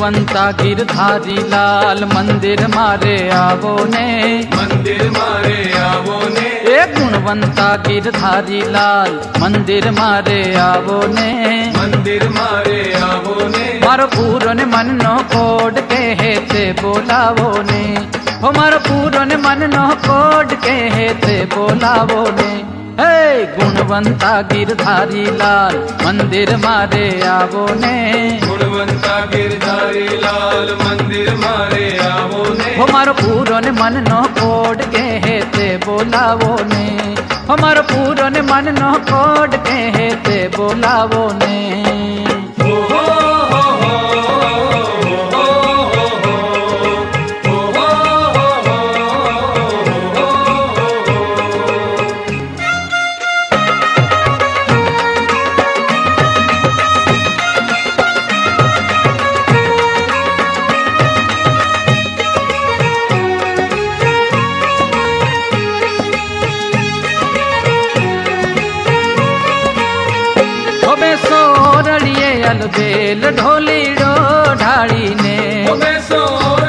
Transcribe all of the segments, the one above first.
ગુણવંતા ગિરધારી લાલ મંદિર મારે આવો ને, મંદિર મારે આવો ને, એ ગુણવંતા ગિરધારી લાલ મંદિર મારે આવો ને, મંદિર મારે આવો ને, મારો પૂરો ને મનનો કોડ કહે તે બોલાવો ને, હો મારો પૂરો ને મનનો કોડ કહે તે બોલાવો ને, હે ગુણવંતા ગિરધારી લાલ મંદિર મારે આવો ને, ગુણવંતા ગિરધારી લાલ મંદિર મારે આવો ને, હો મારો પૂરો ને મનનો કોડ કહે તે બોલાવો ને, હો મારો પૂરો ને મનનો કોડ કહે તે બોલાવો ને. હો હો હો હો હો અલબેલ ઢોલીડો ઢાળીને, બેસો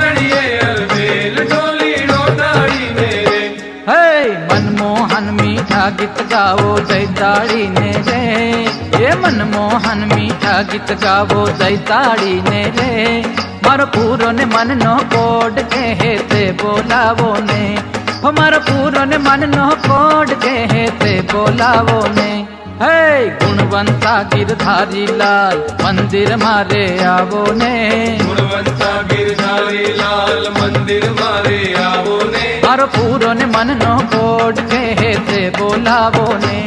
રડીએ અલબેલ ઢોલીડો ઢાળીને રે, હે મનમોહન મીઠા ગીત ગાવો જયતાળીને રે, એ મનમોહન મીઠા ગીત ગાવો જયતાળીને રે, મારો પૂરો ને મનનો કોડ કહે તે બોલાવો ને, હો મારો પૂરો ને મનનો કોડ કહે તે બોલાવો ને, હે ગુણવંતા ગિરધારી લાલ મંદિર મારે આવો ને, ગુણવંતા ગિરધારી લાલ મંદિર મારે આવો ને, મારો પૂરો ને મનનો કોડ કહે તે બોલાવો ને,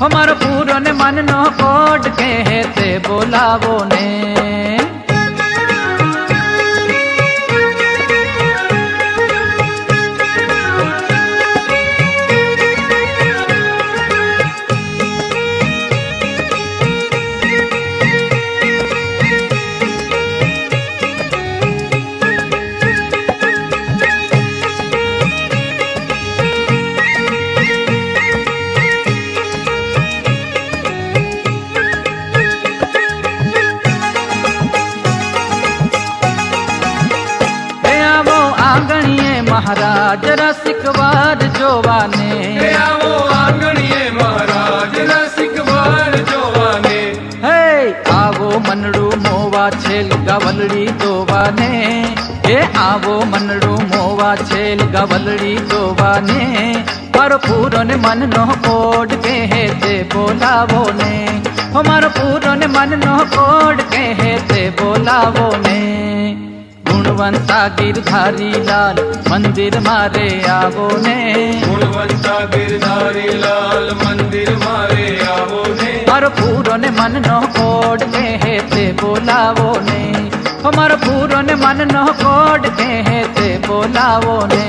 હો મારો પૂરો ને મનનો કોડ કહે તે બોલાવો ને. મહારાજ રસિકવાર જોવાને, આવો આંગણીએ મહારાજ રસિકવાર જોવાને, હે આવો મનડું મોવા છેલ ગવલડી જોવાને, હે આવો મનડું મોવા છેલ ગવલડી જોવાને, મારો પૂરો ને મનનો કોડ કહે તે બોલાવો ને, હો મારો પૂરો ને મનનો કોડ કહે તે બોલાવો ને, ગુણવંતા ગિરધારી લાલ મંદિર મારે આવો ને, ગુણવંતા ગિરધારી લાલ મંદિર મારે આવો ને, મારો પૂરો ને મનનો કોડ કહે તે બોલાવો ને, હો મારો પૂરો ને મનનો કોડ કહે તે બોલાવો ને.